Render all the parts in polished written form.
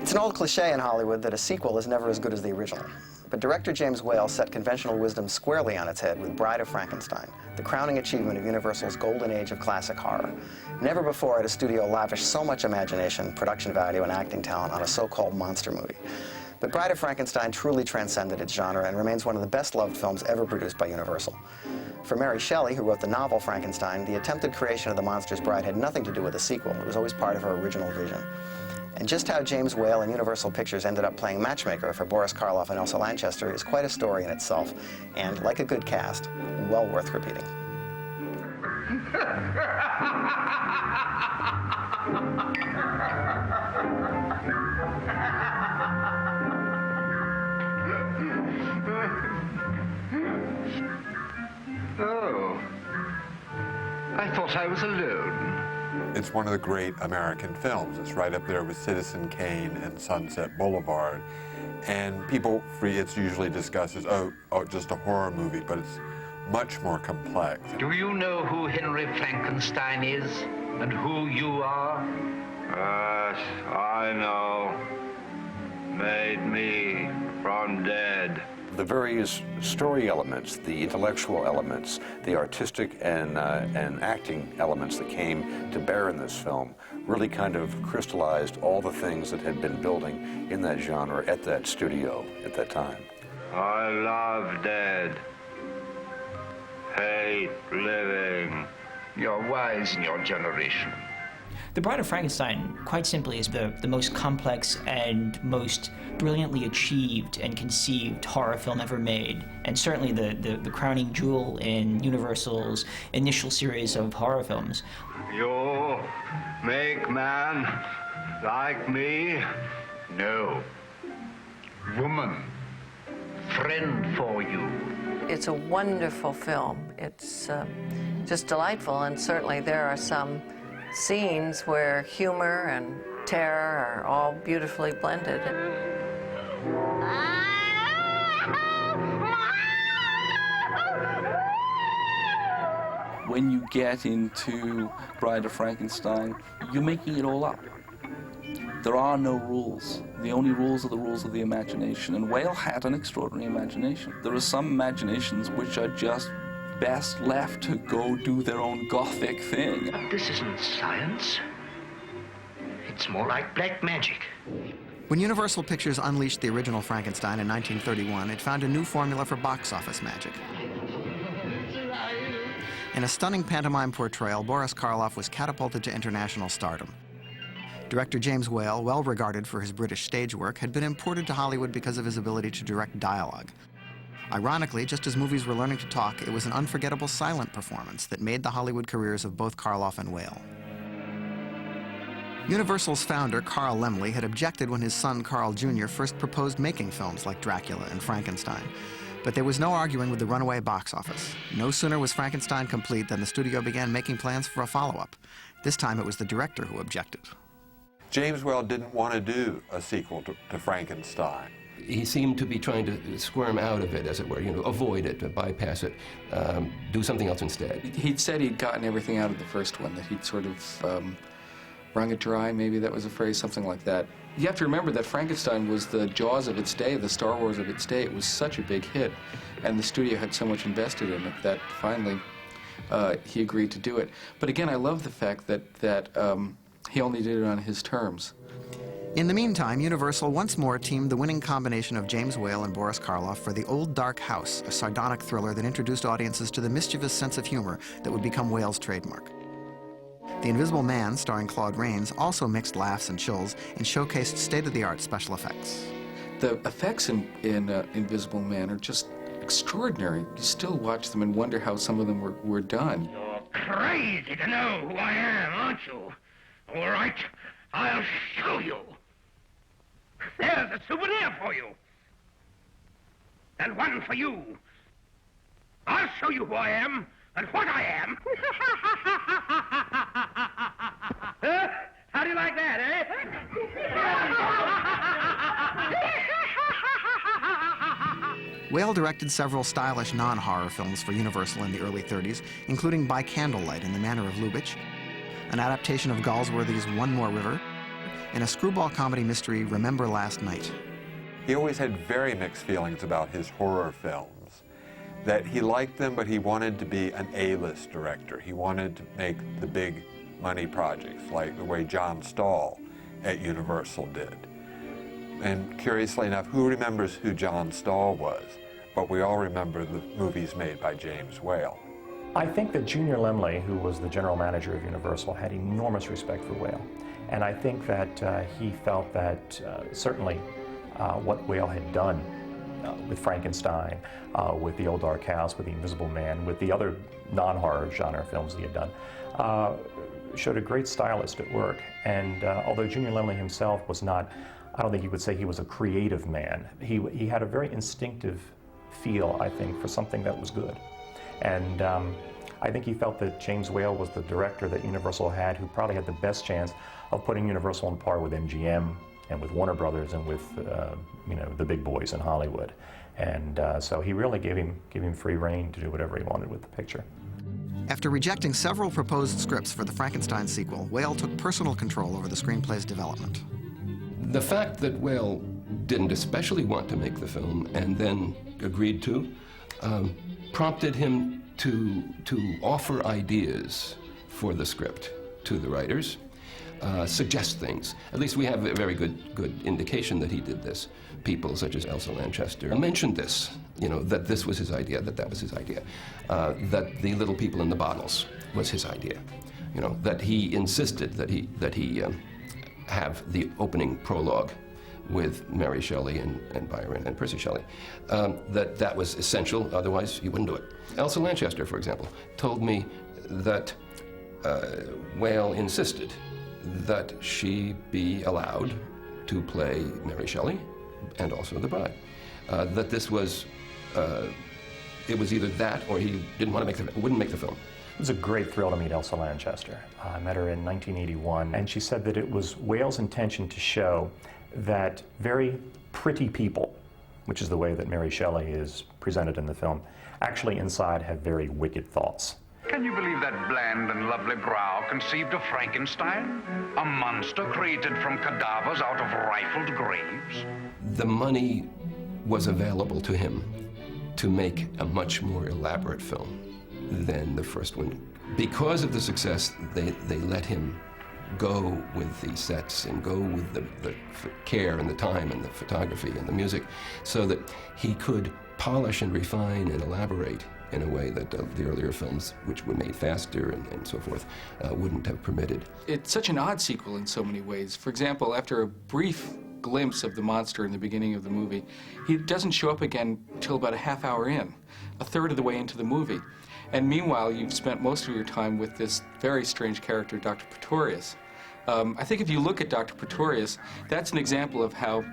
It's an old cliche in Hollywood that a sequel is never as good as the original. But director James Whale set conventional wisdom squarely on its head with Bride of Frankenstein, the crowning achievement of Universal's golden age of classic horror. Never before had a studio lavished so much imagination, production value, and acting talent on a so-called monster movie. But Bride of Frankenstein truly transcended its genre and remains one of the best-loved films ever produced by Universal. For Mary Shelley, who wrote the novel Frankenstein, the attempted creation of the monster's bride had nothing to do with the sequel. It was always part of her original vision. And just how James Whale and Universal Pictures ended up playing matchmaker for Boris Karloff and Elsa Lanchester is quite a story in itself, and like a good cast, well worth repeating. Oh, I thought I was alone. It's one of the great American films. It's right up there with Citizen Kane and Sunset Boulevard. And people, it's usually discussed as, oh, just a horror movie, but it's much more complex. Do you know who Henry Frankenstein is and who you are? Yes, I know. Made me from dead. The various story elements, the intellectual elements, the artistic and acting elements that came to bear in this film really kind of crystallized all the things that had been building in that genre at that studio at that time. I love dead. Hate living. You're wise in your generation. The Bride of Frankenstein, quite simply, is the most complex and most brilliantly achieved and conceived horror film ever made, and certainly the crowning jewel in Universal's initial series of horror films. You make man like me? No. Woman. Friend for you. It's a wonderful film. It's just delightful, and certainly there are some scenes where humor and terror are all beautifully blended. When you get into Bride of Frankenstein, you're making it all up. There are no rules. The only rules are the rules of the imagination, and Whale had an extraordinary imagination. There are some imaginations which are just best left to go do their own gothic thing. This isn't science. It's more like black magic. When Universal Pictures unleashed the original Frankenstein in 1931, it found a new formula for box office magic. In a stunning pantomime portrayal, Boris Karloff was catapulted to international stardom. Director James Whale, well regarded for his British stage work, had been imported to Hollywood because of his ability to direct dialogue. Ironically, just as movies were learning to talk, it was an unforgettable silent performance that made the Hollywood careers of both Karloff and Whale. Universal's founder, Carl Laemmle, had objected when his son, Carl Jr., first proposed making films like Dracula and Frankenstein. But there was no arguing with the runaway box office. No sooner was Frankenstein complete than the studio began making plans for a follow-up. This time it was the director who objected. James Whale didn't want to do a sequel to Frankenstein. He seemed to be trying to squirm out of it, as it were, avoid it, bypass it, do something else instead. He'd said he'd gotten everything out of the first one, that he'd sort of wrung it dry, maybe that was a phrase, something like that. You have to remember that Frankenstein was the Jaws of its day, the Star Wars of its day. It was such a big hit, and the studio had so much invested in it that finally he agreed to do it. But again, I love the fact that he only did it on his terms. In the meantime, Universal once more teamed the winning combination of James Whale and Boris Karloff for The Old Dark House, a sardonic thriller that introduced audiences to the mischievous sense of humor that would become Whale's trademark. The Invisible Man, starring Claude Rains, also mixed laughs and chills and showcased state-of-the-art special effects. The effects in Invisible Man are just extraordinary. You still watch them and wonder how some of them were done. You're crazy to know who I am, aren't you? All right, I'll show you. There's a souvenir for you. And one for you. I'll show you who I am and what I am. Huh? How do you like that, eh? Whale directed several stylish non-horror films for Universal in the early 30s, including By Candlelight in the Manor of Lubitsch, an adaptation of Galsworthy's One More River, in a screwball comedy mystery, Remember Last Night. He always had very mixed feelings about his horror films, that he liked them, but he wanted to be an A-list director. He wanted to make the big money projects, like the way John Stahl at Universal did. And curiously enough, who remembers who John Stahl was? But we all remember the movies made by James Whale. I think that Junior Lemley, who was the general manager of Universal, had enormous respect for Whale. And I think that he felt that certainly what Whale had done with Frankenstein, with The Old Dark House, with The Invisible Man, with the other non-horror genre films he had done, showed a great stylist at work. And although Junior Lemley himself was not, I don't think you would say he was a creative man, he had a very instinctive feel, I think, for something that was good. And I think he felt that James Whale was the director that Universal had who probably had the best chance of putting Universal on par with MGM and with Warner Brothers and with you know, the big boys in Hollywood. And so he really gave him free rein to do whatever he wanted with the picture. After rejecting several proposed scripts for the Frankenstein sequel, Whale took personal control over the screenplay's development. The fact that Whale didn't especially want to make the film and then agreed to prompted him to offer ideas for the script to the writers, suggest things. At least we have a very good indication that he did this. People such as Elsa Lanchester mentioned this, you know, that this was his idea, that was his idea, that the little people in the bottles was his idea, you know, that he insisted that he have the opening prologue with Mary Shelley and Byron and Percy Shelley, that was essential, otherwise he wouldn't do it. Elsa Lanchester, for example, told me that Whale insisted that she be allowed to play Mary Shelley and also the bride. That this was, it was either that or he didn't want to wouldn't make the film. It was a great thrill to meet Elsa Lanchester. I met her in 1981, and she said that it was Whale's intention to show that very pretty people, which is the way that Mary Shelley is presented in the film, actually inside have very wicked thoughts. Can you believe that bland and lovely brow conceived of Frankenstein? A monster created from cadavers out of rifled graves? The money was available to him to make a much more elaborate film than the first one. Because of the success, they let him go with the sets and go with the care and the time and the photography and the music so that he could polish and refine and elaborate in a way that the earlier films, which were made faster and so forth, wouldn't have permitted. It's such an odd sequel in so many ways. For example, after a brief glimpse of the monster in the beginning of the movie, he doesn't show up again until about a half hour in, a third of the way into the movie. And meanwhile, you've spent most of your time with this very strange character, Dr. Pretorius. I think if you look at Dr. Pretorius, that's an example of how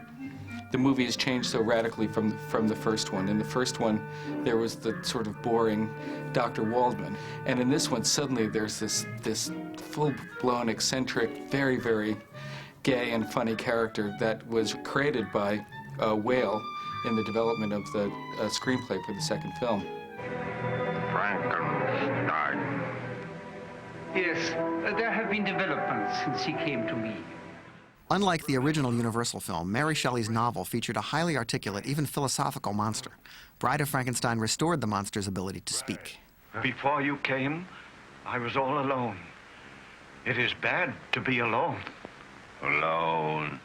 the movie has changed so radically from the first one. In the first one, there was the sort of boring Dr. Waldman. And in this one, suddenly there's this full-blown, eccentric, very, very gay and funny character that was created by Whale in the development of the screenplay for the second film. Frankenstein. Yes, there have been developments since he came to me. Unlike the original Universal film, Mary Shelley's novel featured a highly articulate, even philosophical monster. Bride of Frankenstein restored the monster's ability to speak. Before you came, I was all alone. It is bad to be alone. Alone.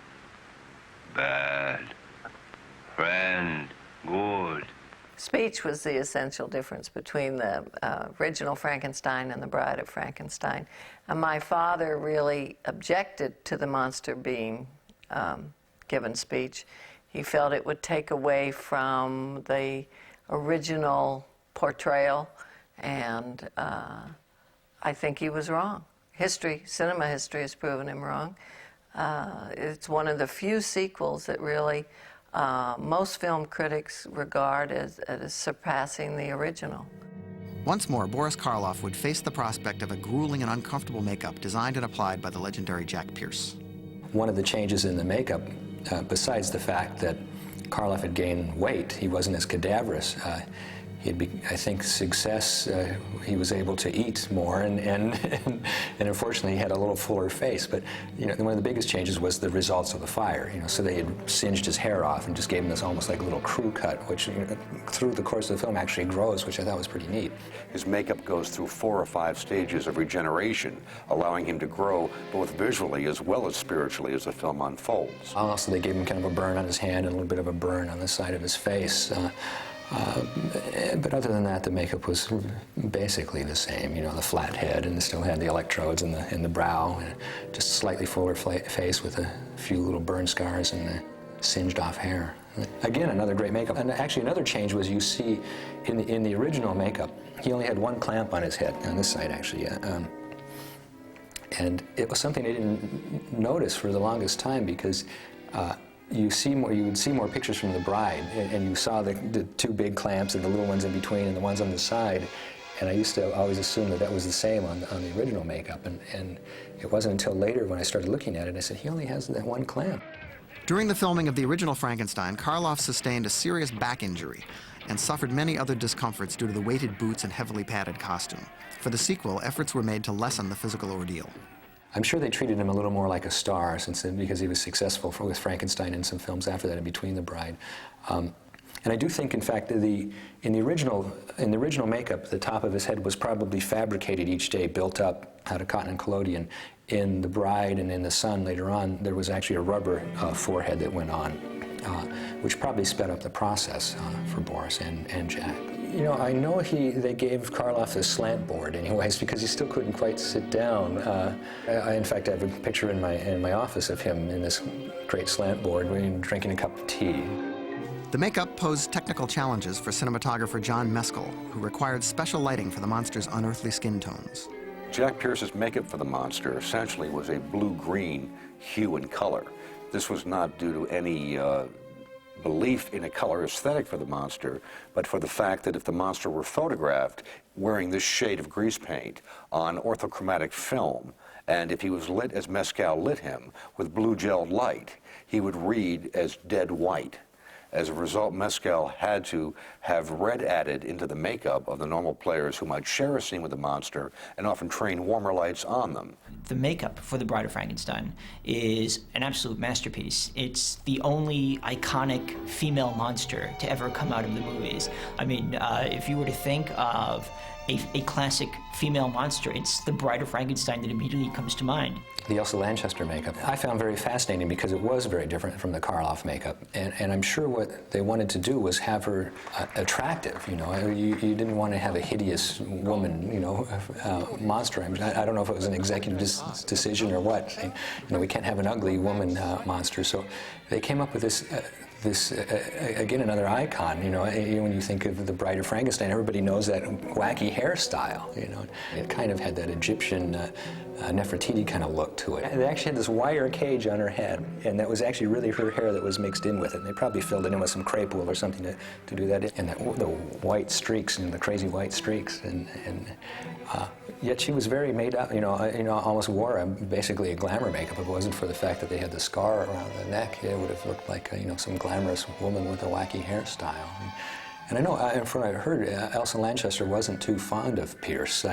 Bad. Friend. Good. Speech was the essential difference between the original Frankenstein and the Bride of Frankenstein. And my father really objected to the monster being given speech. He felt it would take away from the original portrayal, and I think he was wrong. Cinema history has proven him wrong. It's one of the few sequels that really most film critics regard as surpassing the original. Once more, Boris Karloff would face the prospect of a grueling and uncomfortable makeup designed and applied by the legendary Jack Pierce. One of the changes in the makeup, besides the fact that Karloff had gained weight, he wasn't as cadaverous, I think success, he was able to eat more, and unfortunately he had a little fuller face. But one of the biggest changes was the results of the fire. So they had singed his hair off and just gave him this almost like a little crew cut, which through the course of the film actually grows, which I thought was pretty neat. His makeup goes through 4 or 5 stages of regeneration, allowing him to grow both visually as well as spiritually as the film unfolds. Also, they gave him kind of a burn on his hand and a little bit of a burn on the side of his face. But other than that, the makeup was basically the same. The flat head, and still had the electrodes in the brow, and just a slightly fuller face with a few little burn scars and the singed off hair. Again, another great makeup. And actually, another change was you see in the original makeup, he only had 1 clamp on his head, on this side actually. And it was something I didn't notice for the longest time, because you would see more pictures from the bride, and you saw the 2 big clamps and the little ones in between and the ones on the side. And I used to always assume that was the same on the original makeup. And it wasn't until later when I started looking at it, I said, he only has that 1 clamp. During the filming of the original Frankenstein, Karloff sustained a serious back injury and suffered many other discomforts due to the weighted boots and heavily padded costume. For the sequel, efforts were made to lessen the physical ordeal. I'm sure they treated him a little more like a star because he was successful with Frankenstein and some films after that, in between the bride. And I do think, in fact, in the original makeup, the top of his head was probably fabricated each day, built up out of cotton and collodion. In the bride and in the son later on, there was actually a rubber forehead that went on, which probably sped up the process for Boris and Jack. I know they gave Karloff a slant board anyways, because he still couldn't quite sit down. In fact, I have a picture in my office of him in this great slant board drinking a cup of tea. The makeup posed technical challenges for cinematographer John Mescal, who required special lighting for the monster's unearthly skin tones. Jack Pierce's makeup for the monster essentially was a blue-green hue and color. This was not due to any belief in a color aesthetic for the monster, but for the fact that if the monster were photographed wearing this shade of grease paint on orthochromatic film, and if he was lit as Mescal lit him with blue gelled light, he would read as dead white. As a result, Mescal had to have red added into the makeup of the normal players who might share a scene with the monster and often train warmer lights on them. The makeup for The Bride of Frankenstein is an absolute masterpiece. It's the only iconic female monster to ever come out of the movies. I mean, if you were to think of a classic female monster, it's The Bride of Frankenstein that immediately comes to mind. The Elsa Lanchester makeup I found very fascinating because it was very different from the Karloff makeup. And I'm sure what they wanted to do was have her attractive, You didn't want to have a hideous woman, monster. I don't know if it was an executive decision or what. We can't have an ugly woman monster. So they came up with this again, another icon, when you think of The Bride of Frankenstein, everybody knows that wacky hairstyle, It kind of had that Egyptian Nefertiti kind of look to it. They actually had this wire cage on her head, and that was actually really her hair that was mixed in with it. And they probably filled it in with some crepe wool or something to do that. And the white streaks, and the crazy white streaks, and yet she was very made up, almost wore basically a glamour makeup. If it wasn't for the fact that they had the scar around the neck, it would have looked like, some glamorous woman with a wacky hairstyle. And I know, from what I heard, Elsa Lanchester wasn't too fond of Pierce,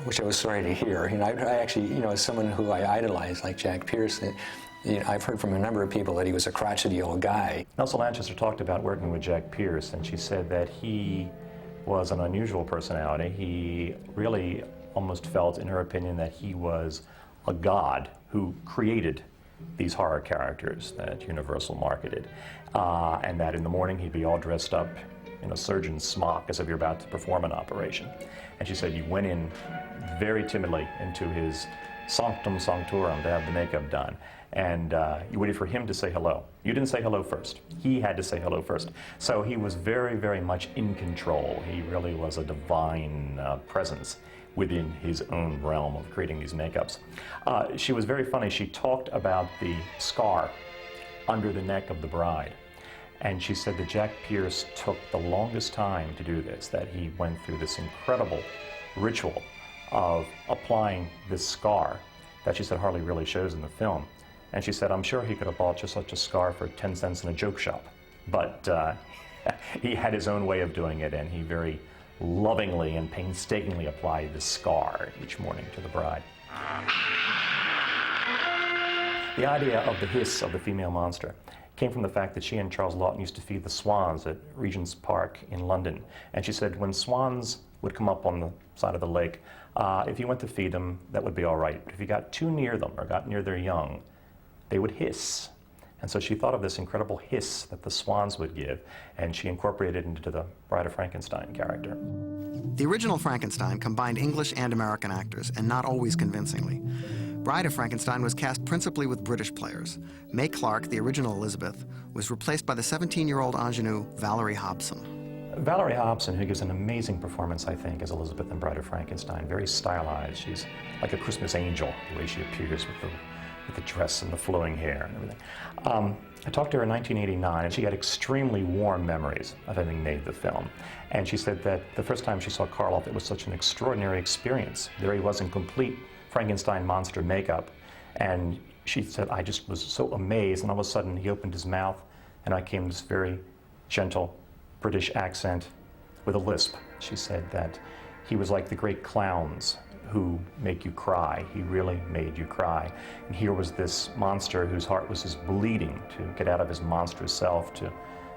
which I was sorry to hear. I actually, as someone who I idolized, like Jack Pierce, I've heard from a number of people that he was a crotchety old guy. Elsa Lanchester talked about working with Jack Pierce, and she said that he was an unusual personality. He really almost felt, in her opinion, that he was a god who created these horror characters that Universal marketed, and that in the morning he'd be all dressed up in a surgeon's smock as if you're about to perform an operation. And she said you went in very timidly into his sanctum sanctorum to have the makeup done, and you waited for him to say hello. You didn't say hello first. He had to say hello first. So he was very, very much in control. He really was a divine presence within his own realm of creating these makeups. She was very funny. She talked about the scar under the neck of the bride. And she said that Jack Pierce took the longest time to do this, that he went through this incredible ritual of applying this scar that she said hardly really shows in the film. And she said, I'm sure he could have bought just such a scar for 10 cents in a joke shop. But He had his own way of doing it, and he very lovingly and painstakingly applied the scar each morning to the bride. The idea of the hiss of the female monster came from the fact that she and Charles Laughton used to feed the swans at Regent's Park in London. And she said when swans would come up on the side of the lake, if you went to feed them, that would be all right. But if you got too near them or got near their young, they would hiss. And so she thought of this incredible hiss that the swans would give, and she incorporated it into the Bride of Frankenstein character. The original Frankenstein combined English and American actors, and not always convincingly. Bride of Frankenstein was cast principally with British players. May Clark, the original Elizabeth, was replaced by the 17-year-old ingenue Valerie Hobson. Valerie Hobson, who gives an amazing performance, I think, as Elizabeth in Bride of Frankenstein, very stylized. She's like a Christmas angel, the way she appears with the dress and the flowing hair and everything. I talked to her in 1989, and she had extremely warm memories of having made the film. And she said that the first time she saw Karloff, it was such an extraordinary experience. There he was in complete Frankenstein monster makeup, and she said, I just was so amazed, and all of a sudden he opened his mouth, and I came this very gentle British accent with a lisp. She said that he was like the great clowns who make you cry. He really made you cry. And here was this monster whose heart was just bleeding to get out of his monstrous self, to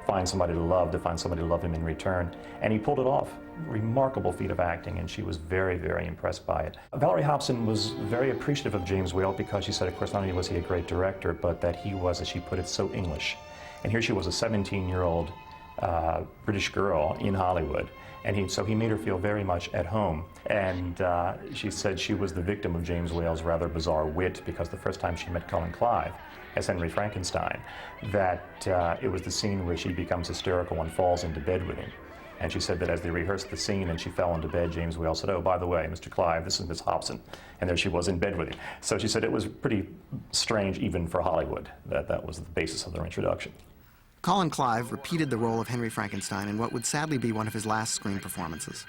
find somebody to love, to find somebody to love him in return. And he pulled it off. Remarkable feat of acting, and she was very, very impressed by it. Valerie Hobson was very appreciative of James Whale because she said, of course, not only was he a great director, but that he was, as she put it, so English. And here she was, a 17-year-old British girl in Hollywood. And so he made her feel very much at home. And she said she was the victim of James Whale's rather bizarre wit, because the first time she met Colin Clive as Henry Frankenstein, that it was the scene where she becomes hysterical and falls into bed with him. And she said that as they rehearsed the scene and she fell into bed, James Whale said, oh, by the way, Mr. Clive, this is Miss Hobson. And there she was in bed with him. So she said it was pretty strange even for Hollywood, that was the basis of their introduction. Colin Clive repeated the role of Henry Frankenstein in what would sadly be one of his last screen performances.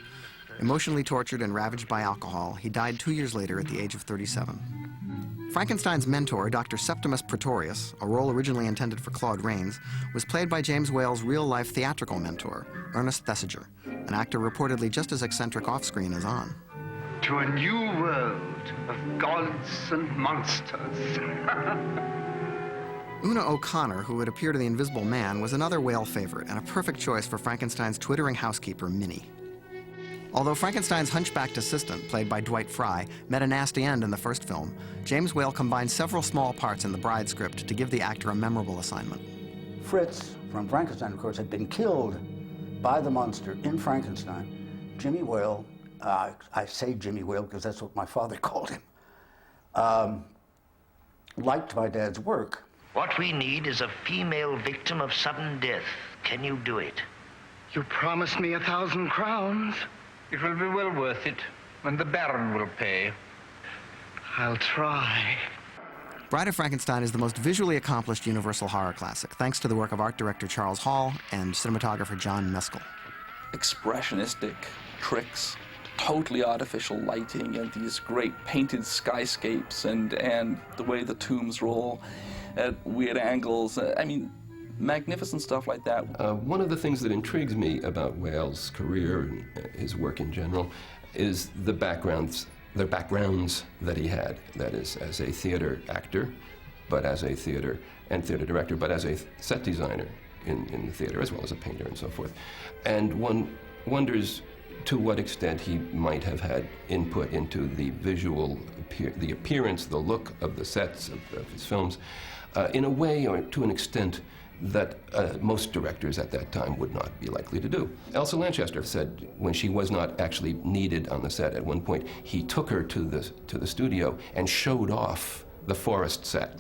Emotionally tortured and ravaged by alcohol, he died 2 years later at the age of 37. Frankenstein's mentor, Dr. Septimus Pretorius, a role originally intended for Claude Rains, was played by James Whale's real-life theatrical mentor, Ernest Thesiger, an actor reportedly just as eccentric off-screen as on. To a new world of gods and monsters. Una O'Connor, who had appeared in The Invisible Man, was another Whale favorite and a perfect choice for Frankenstein's twittering housekeeper, Minnie. Although Frankenstein's hunchbacked assistant, played by Dwight Fry, met a nasty end in the first film, James Whale combined several small parts in the Bride script to give the actor a memorable assignment. Fritz, from Frankenstein, of course, had been killed by the monster in Frankenstein. Jimmy Whale, I say Jimmy Whale because that's what my father called him, liked my dad's work. What we need is a female victim of sudden death. Can you do it? You promised me 1,000 crowns. It will be well worth it, and the Baron will pay. I'll try. Bride of Frankenstein is the most visually accomplished Universal horror classic, thanks to the work of art director Charles Hall and cinematographer John Meskel. Expressionistic tricks, totally artificial lighting, and these great painted skyscapes, and the way the tombs roll at weird angles. I mean, magnificent stuff like that. One of the things that intrigues me about Whale's career and his work in general is the backgrounds that he had. That is, as a theater actor, but as a theater director, but as a set designer in the theater, as well as a painter and so forth. And one wonders to what extent he might have had input into the visual, the appearance, the look of the sets of his films, in a way or to an extent that most directors at that time would not be likely to do. Elsa Lanchester said when she was not actually needed on the set at one point, he took her to the studio and showed off the forest set.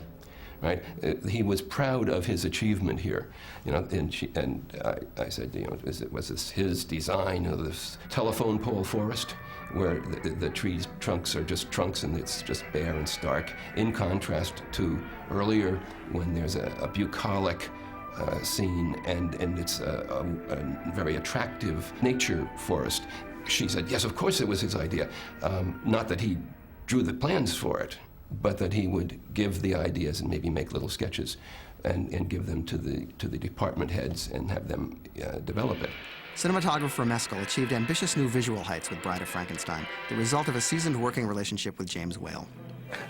Right? He was proud of his achievement here, you know. And I said, you know, was this his design of this telephone pole forest, where the trees' trunks are just trunks and it's just bare and stark, in contrast to earlier when there's a bucolic scene and it's a very attractive nature forest. She said, yes, of course it was his idea. Not that he drew the plans for it, but that he would give the ideas and maybe make little sketches and give them to the department heads and have them develop it. Cinematographer Mescal achieved ambitious new visual heights with Bride of Frankenstein, the result of a seasoned working relationship with James Whale.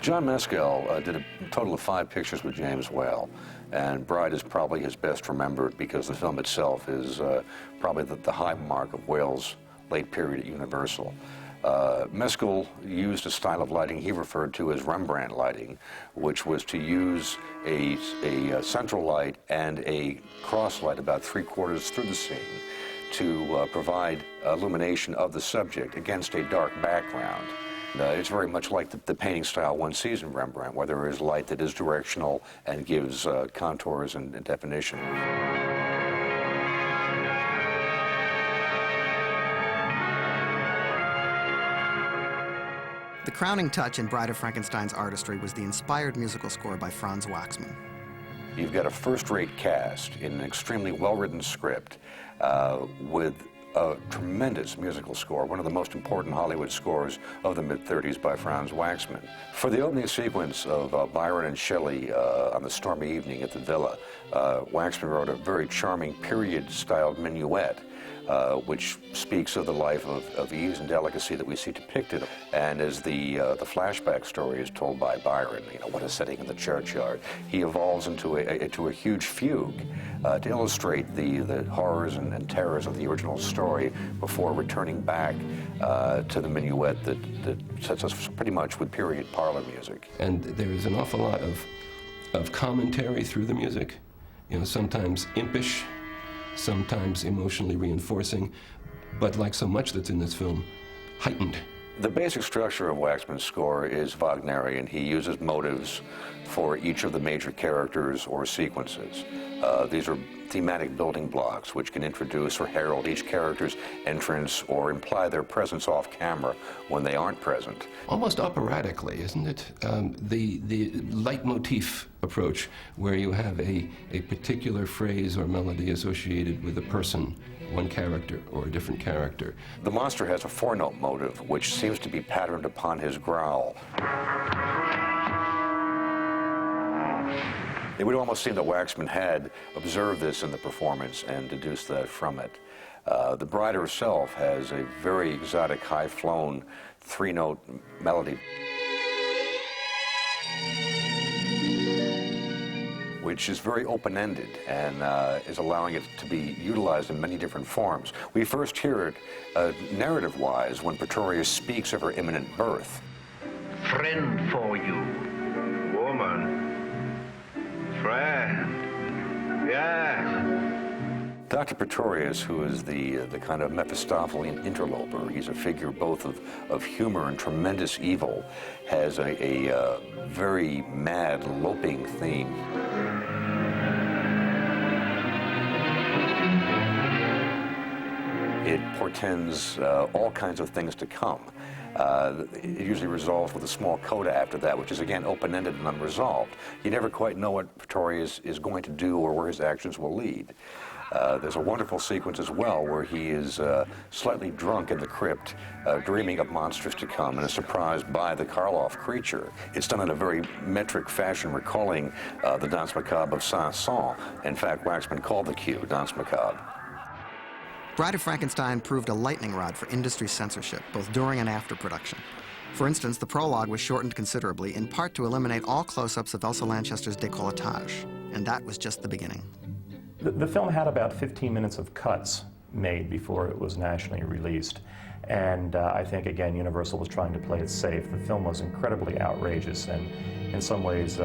John Mescal did a total of 5 pictures with James Whale, and Bride is probably his best remembered because the film itself is probably the high mark of Whale's late period at Universal. Mescal used a style of lighting he referred to as Rembrandt lighting, which was to use a central light and a cross light about 3/4 through the scene to provide illumination of the subject against a dark background. It's very much like the painting style one sees in Rembrandt, where there is light that is directional and gives contours and definition. The crowning touch in Bride of Frankenstein's artistry was the inspired musical score by Franz Waxman. You've got a first-rate cast in an extremely well-written script with a tremendous musical score, one of the most important Hollywood scores of the mid-30s by Franz Waxman. For the opening sequence of Byron and Shelley on the stormy evening at the villa, Waxman wrote a very charming period-styled minuet which speaks of the life of ease and delicacy that we see depicted. And as the flashback story is told by Byron, you know, what a setting in the churchyard, he evolves into a huge fugue to illustrate the horrors and terrors of the original story before returning back to the minuet that sets us pretty much with period parlor music. And there is an awful lot of commentary through the music, you know, sometimes impish, sometimes emotionally reinforcing, but like so much that's in this film, heightened. The basic structure of Waxman's score is Wagnerian. He uses motives for each of the major characters or sequences. These are thematic building blocks which can introduce or herald each character's entrance or imply their presence off camera when they aren't present. Almost operatically, isn't it? The leitmotif approach, where you have a particular phrase or melody associated with a person, one character or a different character. The monster has a 4-note motive which seems to be patterned upon his growl. It would almost seem that Waxman had observed this in the performance and deduced that from it. The bride herself has a very exotic, high-flown 3-note melody, which is very open-ended and is allowing it to be utilized in many different forms. We first hear it narrative-wise when Pretorius speaks of her imminent birth. Friend for you, woman. Friend, yes. Dr. Pretorius, who is the kind of Mephistophelian interloper, he's a figure both of humor and tremendous evil, has a very mad, loping theme. It portends all kinds of things to come. It usually resolves with a small coda after that, which is again open-ended and unresolved. You never quite know what Pretorius is going to do or where his actions will lead. There's a wonderful sequence as well where he is slightly drunk in the crypt, dreaming of monsters to come and is surprised by the Karloff creature. It's done in a very metric fashion, recalling the Danse Macabre of Saint-Saëns. In fact, Waxman called the cue Danse Macabre. Bride of Frankenstein proved a lightning rod for industry censorship, both during and after production. For instance, the prologue was shortened considerably, in part to eliminate all close-ups of Elsa Lanchester's décolletage, and that was just the beginning. The film had about 15 minutes of cuts made before it was nationally released, and I think, again, Universal was trying to play it safe. The film was incredibly outrageous and, in some ways,